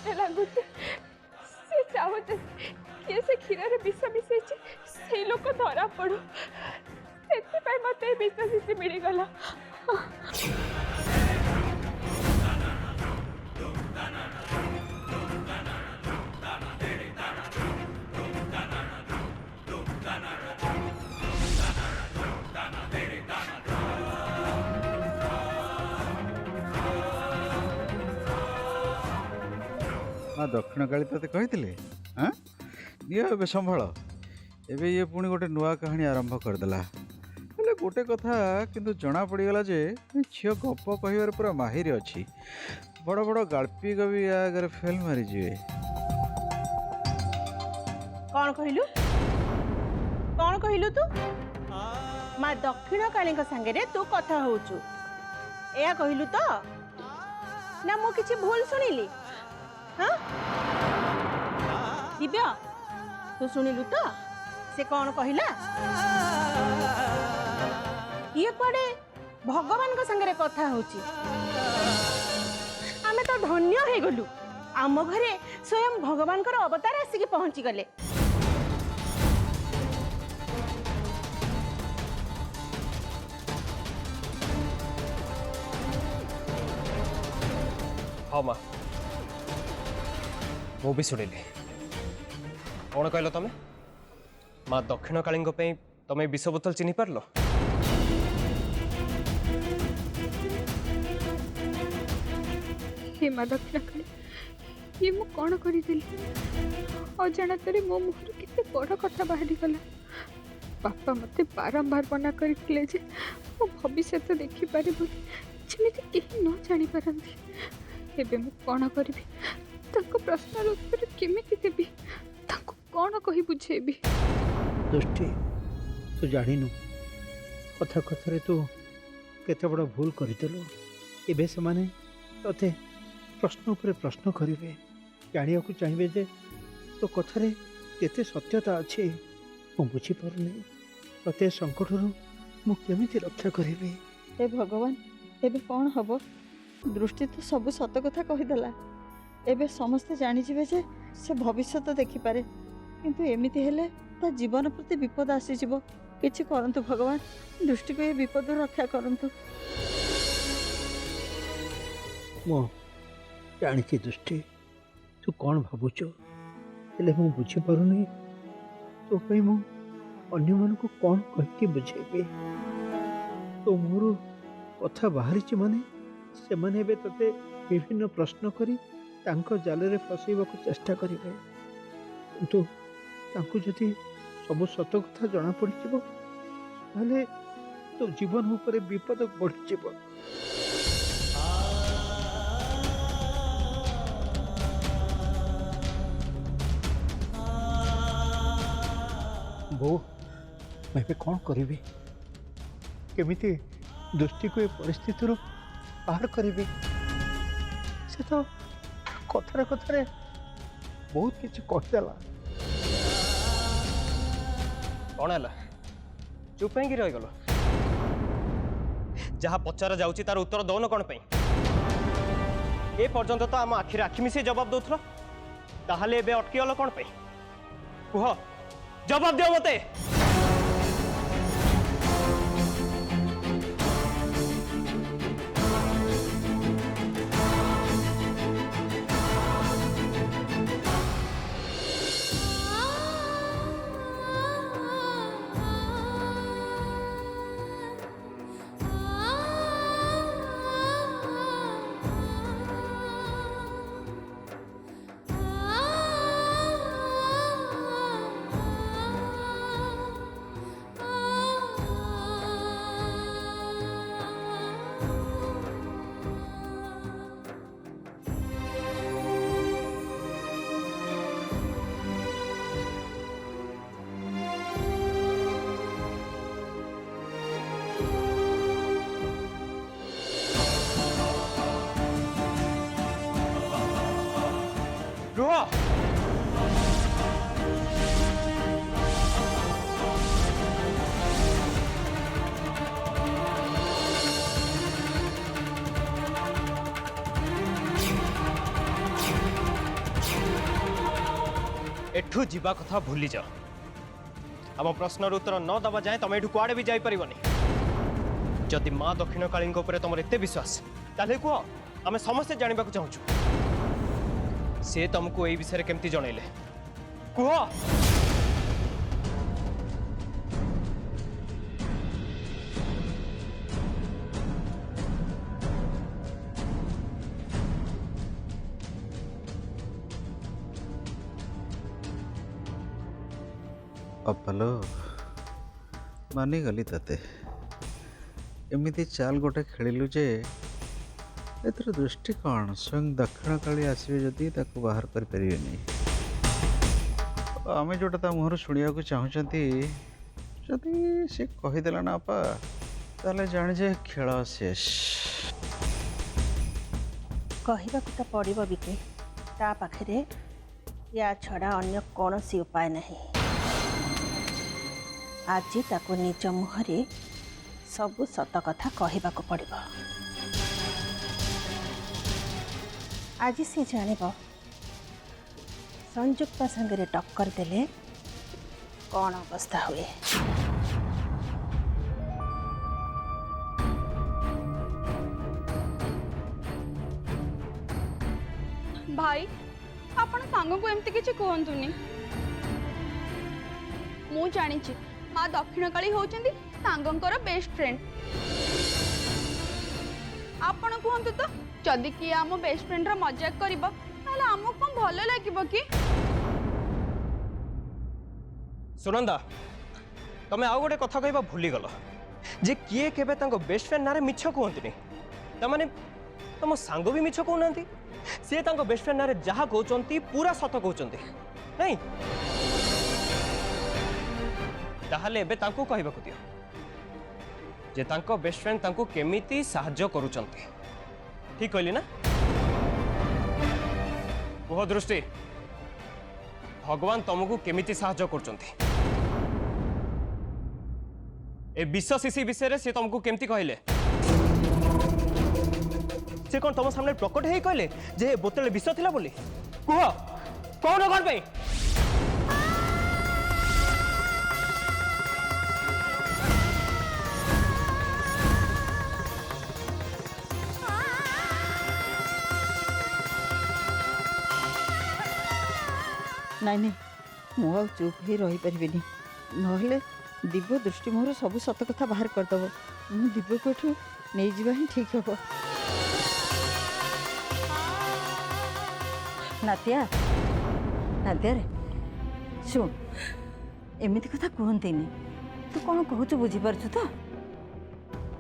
मत लगुच से चाहते किए से क्षीर में विष मिसई से लोक धरा पड़ू से मत विश्वास मिलगला। हाँ दक्षिण काली ते कही हाँ नियो ए संभाल एबे ये पुणी गोटे नुआ कहानी आरंभ करदेला हेले गोटे कथा किंतु जना पड़गला जे झील गप कह पूरा माहिर अच्छी बड़ बड़ गाल्पी कवि या आगे फेल मारी जी। कौन कहलु तू माँ दक्षिण काली सांगे तू कथा होचु या कहलु तो ना मु किछि भूल सुनिली। हाँ दिव्य तू शुणिलु तो से कौन कहला ये कड़े भगवान को संगे कथा होची आमे तो धन्य हो गलु आम घरे स्वयं भगवान कर अवतार आसिक पहुंची गले। हाँ माँ मु भी शुणिली कौन कहल तुम माँ दक्षिण काली तुम विष बोतल चिन्ह पार हे माँ दक्षिण काली ये मु कौन करी अजाणत मो मुहर केते बड़ कथा बाहरी गला। बापा मते बारंबार मना करथिले जे मो भविष्य तो देखि पारे बोली जेमिति केही न जानि पारंती। एबे मु कौन करिबी ताको प्रश्नर उत्तर केमिति देबी ताको कौन कहि बुझेबी। दृष्टि तू जानिनु कथा कथारे तू केते बड़ भूल करदेलु एबे से माने तते प्रश्न उपरे प्रश्न करिवे जानिया को चाहिए जे तो कथारे केते सत्यता अच्छी मु बुझी पारुनी तते संकटरू मु केमिति रक्षा करिवे। हे भगवान एबे कौन हबो दृष्टि तो सब सत कथा कहीदेला एबे समस्ते जानिजिबे जे से भविष्य तो देखिपारे किंतु एमिति हेले ता जीवन प्रति विपद आसीजिबो। किछि करंतु भगवान दृष्टि को ये विपद रक्षा करंतु। मो जानिछि दृष्टि तू कौन भावुचु हेले मु बुझी पारुनी तो पई मु अन्य मन को कौन कहि बुझेबे तो मोर कथा बाहरी माने से माने बे तते विभिन्न प्रश्न करी तांको जाले रे फसैबा को चेष्टा करिवे किंतु तांको जदि सब सत कथा जना पड़ी जिवो ताले तो जीवन ऊपर विपद बढ़ी जिवो। बो मैं भी कौन करी केमिति दृष्टि को ये परिस्थिति बाहर करी से तो कथारे कथारे बहुत किसी कहदेला कौन है चुप ही रहीगल जहाँ पचार जाऊँगी तार उत्तर दौन कौन ए पर्यंत तो आम आखिर आखि मिसे जवाब दौल ताहले एबे अटकीगल कौन कुह जवाब दियो मते। एठू जीवा कथा भूली जाओ आम प्रश्नर उत्तर न दबा जाए तुम एठू कुआड़े भी जाइपारिबनी जदि माँ दक्षिण काली तुम एत विश्वास ताले कह आम समस्ते जानवा चाहूँ से तुमको ये विषय केमती जनइले कह अपलो मानिगली तते एमिति चाल गोटे खेलु जे एथर दृष्टि कौन स्वयं दक्षिण काली आसवे जदि ताको बाहर कर परिबेनी आमे जोटा ता मुहर शुणिया को चाहूचंती जदि से कहिदेला ना अपा ताले जानि जे खेल शेष कहवाक तो पड़ो बिके ता पाखे या छड़ा अन्य कौन सी उपाय नहीं आज ताको निज मुहरे सबु सत कथा कहवाक पड़ो आज से जान संयुक्ता संगे टक्कर देले कौन अवस्था हुए। भाई आपण सांग को एमती किसी कहतुनि मु जानी माँ दक्षिण काली होचंदी सांगंकर बेस्ट फ्रेंड आपण कहतु तो जदि किए आम बेस्ट फ्रेंड रा मजाक करिबो ताले आमको कौन भल लागिबो कि सुनंदा तमें आउ गोटे कथा कहबा भूली गल जे किए केबे तांको बेस्ट फ्रेंड नारे मिछ कहंतनी तमाने तम सांग भी मिछ कहउनांती से तांको बेस्ट फ्रेंड नारे जहा कहउचंती पूरा सत कहउचंती नहीं ताहले एबे तांको कहबाकू दियो जे तांको बेस्ट फ्रेंड तांको केमिति साहाय्य करूचंती ठीक कहली ना कुह दृष्टि भगवान तुमको केमिति साहाय्य करूचंती ए विष शिशी विषय से तुमको केमती कहले से कौन तुम सामने प्रकट है कहले जे बोतल विष थिला बोली कुह कौन कौन पे नाई नहीं मु चुप ही रही पारिबिनी नहले दिव्य दृष्टि मोहर सब सत कथा बाहर करदेव मु दिव्य को एठू नहीं जावा ही ठीक हम नातिया नातिया रे शुण एमती कथा कहते तू कौन कहूँ बुझीपारु तो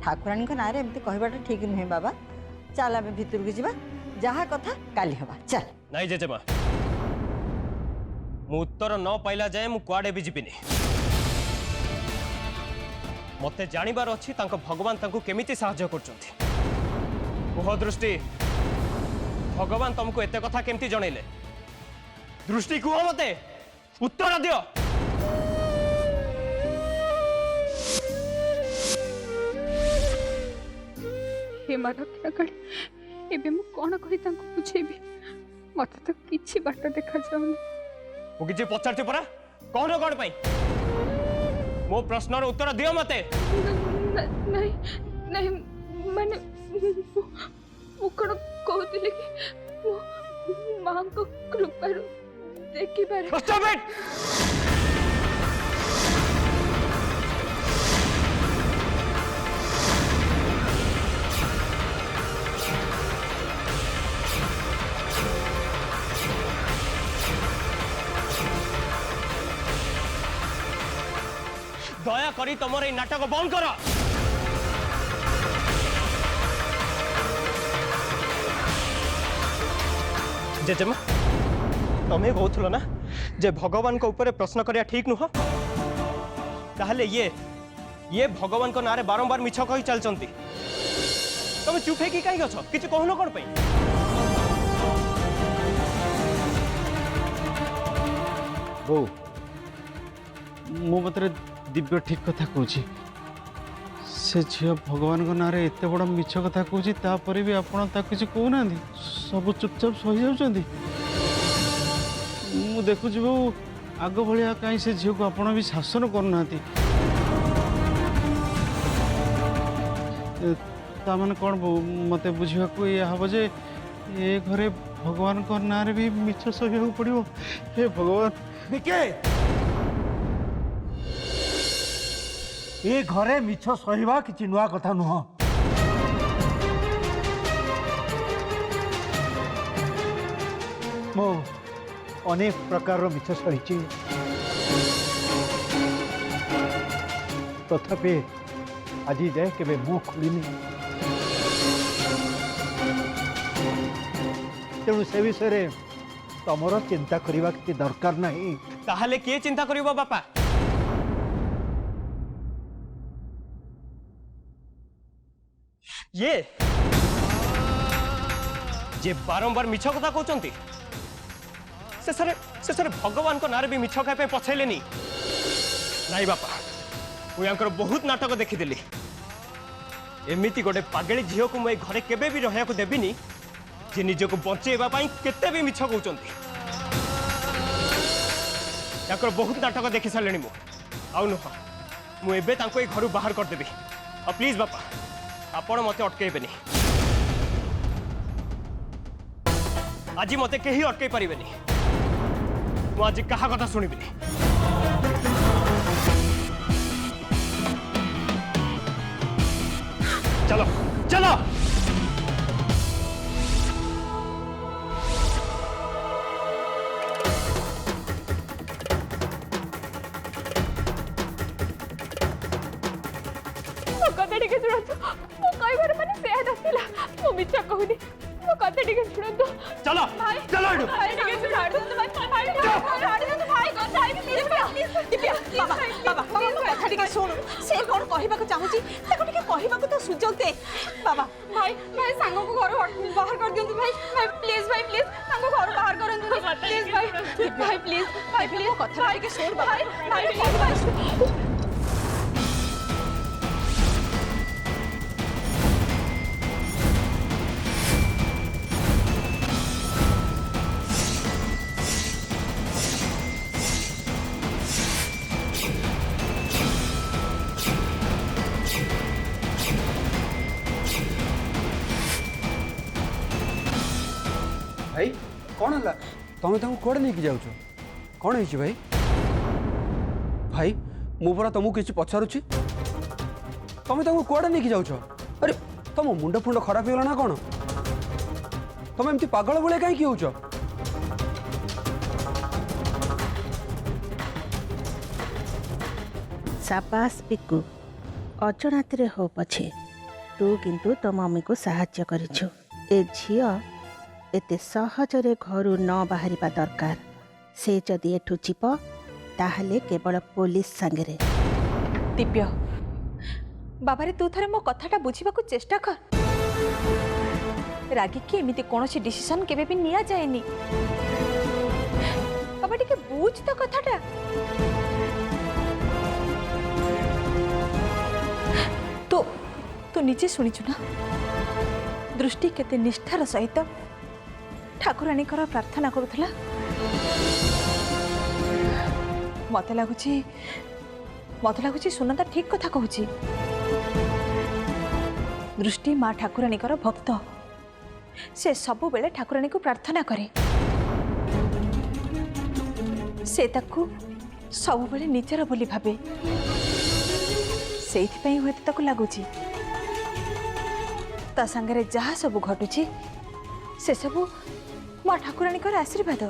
ठाकुराणी ना एमती कहवाटा ठीक नुहे बाबा चल आम भितर को जा जहा कथा काली हवा चल नहीं जेजेमा मु उत्तर न पाइला जाए मु कुआडे भी जीविनी मते जानिबार अछि तांको भगवान तांको केमिति साहाय्य करचंती कुह दृष्टि भगवान तुमको एते कथा केमिति जणैले दृष्टि कुह मते उत्तर दियो हे माँ दक्षिण काली एबे मु कौन कही तांको बुझेबी मते तो किछि बाट देखा जाउनी मु किछि पचारती परा कौन कौन पाई मो प्रश्नर उत्तर दियो मते नहीं नहीं माने मु कौन कहतिले कि मो मां को कृपा देखि पारे स्टॉप इट दया करी तुम ये नाटक बंद कर जेजेमा तुम्हें कहूल ना जे भगवान को ऊपर प्रश्न करिया ठीक नुह ताहले ये भगवान को नारे बारंबार मिछ कही चलचंती तुम चुप है कि कहीं अछ किछि कहून कोन पई बो मो मतरे दिव्य ठीक कथा कहूँ से झील भगवान ना एत बड़ मिछ कथा कहूँ तापर भी आपड़ किसी कहना सब चुपचाप सही जाऊँ मु देखुची बो आग भाया कहीं से झील को आपण भी शासन करना ताने कौन मत बुझा ये हम जे ये घरे भगवान को ना रे भी मिछ सही पड़ो। हे भगवान निके ए घरे मिछ सहिबा किछि नुआ कथा नुह। मो अनेक प्रकार मिछ सहिछि तथापि आज जाए केबे मुँह खोलिनी तेणु से विषय तमर चिंता करने की दरकार नहीं। ताहले किए चिंता करिवो बापा? ये जे बारंबार मिछ कथा कहउचंती शेषरे भगवान को नारे भी मिछ खाए पछैलेनी नाई बापा। मुझे बहुत नाटक देखीदेली एमती गोटे पागेली झील को मुझे घरे केबे भी रहा देविनी जे निजक बचेवा केते भी मिछ कहउचंती। याकर बहुत नाटक देखी सारे मु आउ नुह मुझे घर बाहर करदेवी। और प्लीज बापा आपण मत अटकैबेनी। आज मत कहीं अटकई पारे मुझे क्या कथा शुणिबिनी। चलो चलो कथा टिके शुणु मो कहबार माने सेया नथिला मो मिछा कहूनी मो कथा टिके शुणु। चलो भाई चलो एडू भाई टिके शुणु भाई भाई कथा है दिव्या बाबा बाबा बाबा कथा टिके सुन से कोन कहबा को चाहूची ताको टिके कहबा को तो सुजोग दे बाबा। भाई भाई सांगो को घर बाहर कर दियंतु भाई भाई प्लीज सांगो घर बाहर करंतु प्लीज भाई प्लीज कथा टिके सुन बाबा भाई प्लीज भाई कौन है तुम तुमको कौड़े नहीं जाऊच कौन है भाई भाई मु परा तुमको किसी पचारुची तुम तुमको कौड़े नहीं जाऊच। अरे तुम मुंड फुंड खराब हो ना कौन तुम एमती पागल भाई कहीं होच। साबास पिकू अजणात हो पछे तू किंतु तो मम्मी को साहाय्य करिछु। ए झियो एते सहजरे घरू न बाहरिबा दरकार। से जदि एठू जीव ताहले केवल पुलिस संगे। दिव्य बाबारे तू थरे मो कथाटा बुझिबाकू चेष्टा कर। रागी कि एमिति कोनोसी डिसीजन केबे भी निया जाएनी। बाबा टिके बुझ तो कथाटा। तो निजे शुणिचु ना दृष्टि केते निष्ठार सहित ठाकुराणी प्रार्थना करुला। मत लगुच सुनंदा ठीक कथा कहूची। दृष्टि माँ ठाकुराणी भक्त से सबु बेले ठाकुराणी को प्रार्थना करे। से ताकू सबु बेले निजर बोली भाबे से हुए ताकू लगुची ता संगे जहाँ सब घटुची से सबू माँ ठाकुराणी आशीर्वाद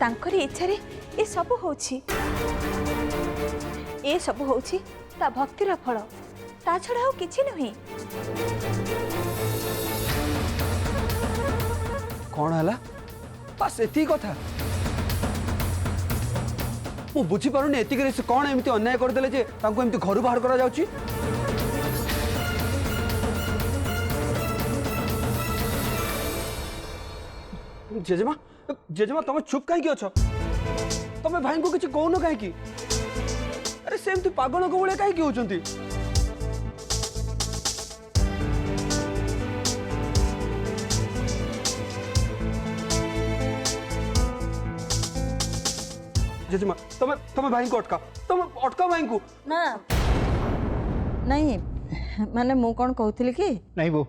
तांकरी इच्छा रे ए सबू होची। ए सबू होची ता भक्तिर फल ता छड़ा किछि नहीं। कौन है बस एति कथा मु बुझी पारुनी एतिक से कौन एमती अन्याय करदेले जे तांको एमती घर बाहर करा जाउची। जेजेमा जेजेमा तुम चुप कहीं अच्छ तुम भाई को किसी कहून कहीं। अरे सेमती पागल को भाई कहीं होचंती। जेजेमा तमे तमे भाई को अटका तमे अटका भाई को ना नहीं माने मु कौन कहूली कि नहीं बो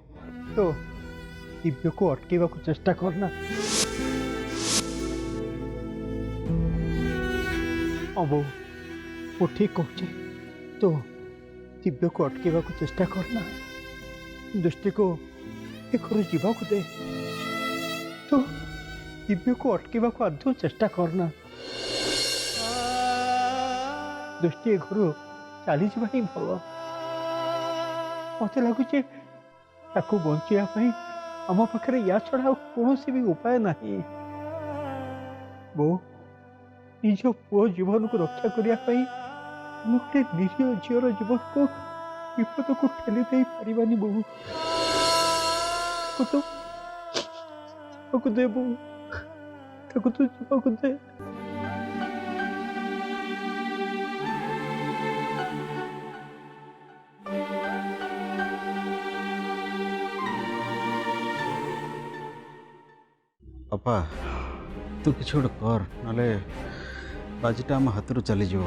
तो दिव्य को अटकेवा को चेष्टा करना बो वो ठीक कहचे तो दिव्य को अटकेवा को चेष्टा करना दृष्टि को एक जीवा को दे तो दिव्य को अटकेवा को आदौ चेष्टा करना दृष्टि घर चली जा ही भल मत लगुच बचाई आम पाखे या छड़ा कौन भी उपाय नहीं बो निज पुओ जीवन को रक्षा करने गोटे निरीह झीर जीवन को विपद को ठेली दे पारिबानी बो तो दे बो ताको तो जीवाक दे अपा तू किसी गोटे कर ना बाजीटा आम हाथ चली जीव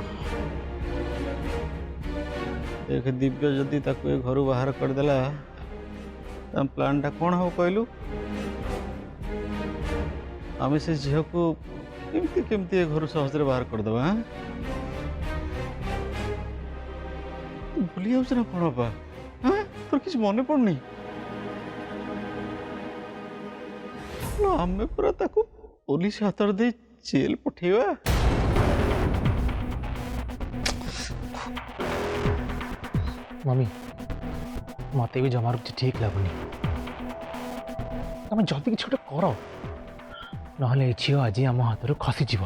देख दिव्य जदि ताको ए घर बाहर करदेला प्लानटा कौन हो कहलु आम से झील को केमती केमती ए घर सहजरे बाहर करदेबा हाँ तू भूली जाऊस ना कौन अपा हाँ तोर किसी मन पड़नी आमे पूरा ताको पुलिस हाथ दे जेल पठेवा मम्मी मत भी जमार किसी ठीक लगुनि तुम जल्दी किसी गोटे कर ना झील आज आम हाथ खसीज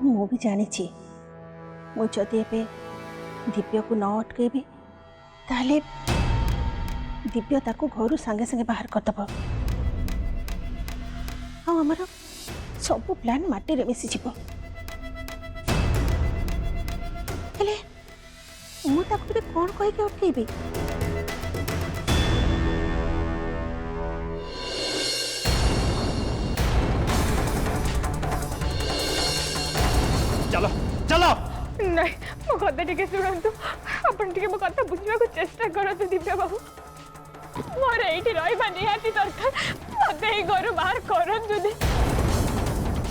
मु भी जानी मुझे दिव्य को न अटकेबी ताले दिव्य ताको घर सांगे सांगे बाहर करदब आमर सब प्लान माटी रे मिसी जीव हेले मु ताको कौन कह के अटकेबी चलो चलो नहीं मो कथा टिके शुणु आपण टिके मो कथा बुझा चेष्टा करतु दिव्य बाबू मोर ये रहा निहाती दरकार मत घर बाहर करतु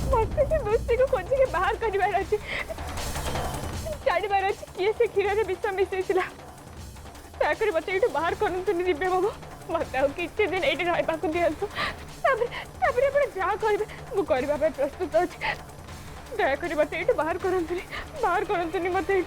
मत दृष्टि को खोजिके बाहर कर जानार अच्छे किए से क्षीर में विष मिसईला दयाकोरी मत ये बाहर करतुनि दिव्य बाबू मत किसी दिन ये रहा दिंतु जहाँ करेंगे मुझे प्रस्तुत अच्छे दयाकोरी मत ये बाहर करतुनि मत ये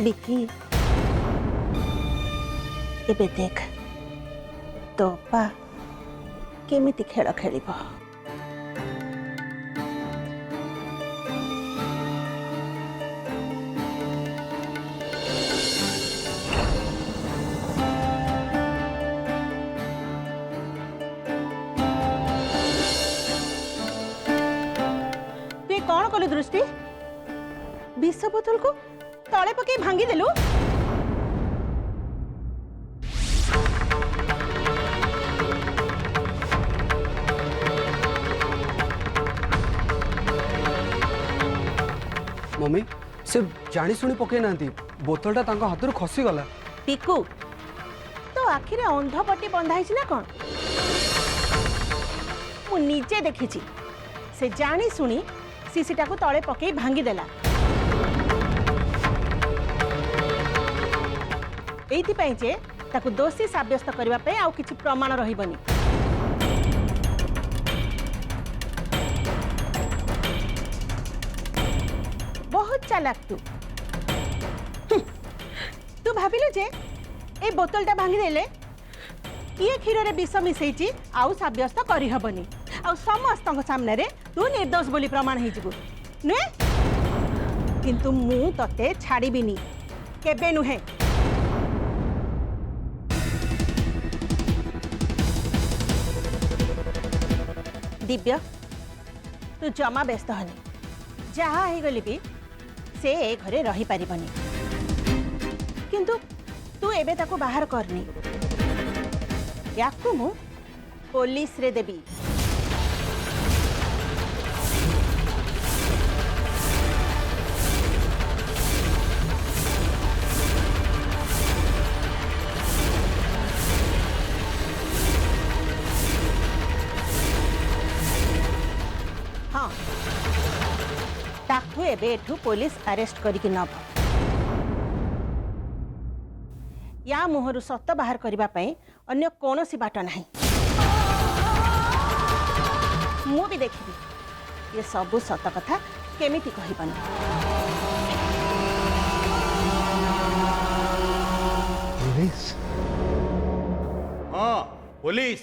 बिकी एबे देख तो पा केमिति खेल खेलिब तु कौन कलु दृष्टि विष बोतल को तले पकई भांगी देलु मम्मी से जानी शुणी पकई ना बोतलटा तांको हाथ खसी गला पिकू तो आखिरे अंधपट्टी बंधा है कौन मु निजे देखी से जानी शुणी सीसीटा को तले पकई भांगी देला एइथिपाई जे ताकू दोषी साब्यस्त करबा पे आउ किछि प्रमाण रहिबनी चालाक तू भाविलु जे ए बोतलटा भांगी देले किए क्षीर रे विष मिसैची आउ साब्यस्त करि हबनी आउ समस्त सामने रे तू निर्दोष बोली प्रमाण हे जिबु नुहे किंतु मु तते छाड़ीबिनी केबे नुहे दिव्य तू जमा व्यस्त हनी जहाँ हो गली भी से ए घरे रही पारिबनी किंतु तू एबे ताको बाहर करनी याकू मु पुलिस रे देबी हाँ ताकू एबे एठू पुलिस अरेस्ट करिक नब या मुहरु सत बाहर करबा पई अन्य कोनोसी बाट नाही मु भी देखिबी ये सब सत कथा केमिति कहिबनी पुलिस हाँ पुलिस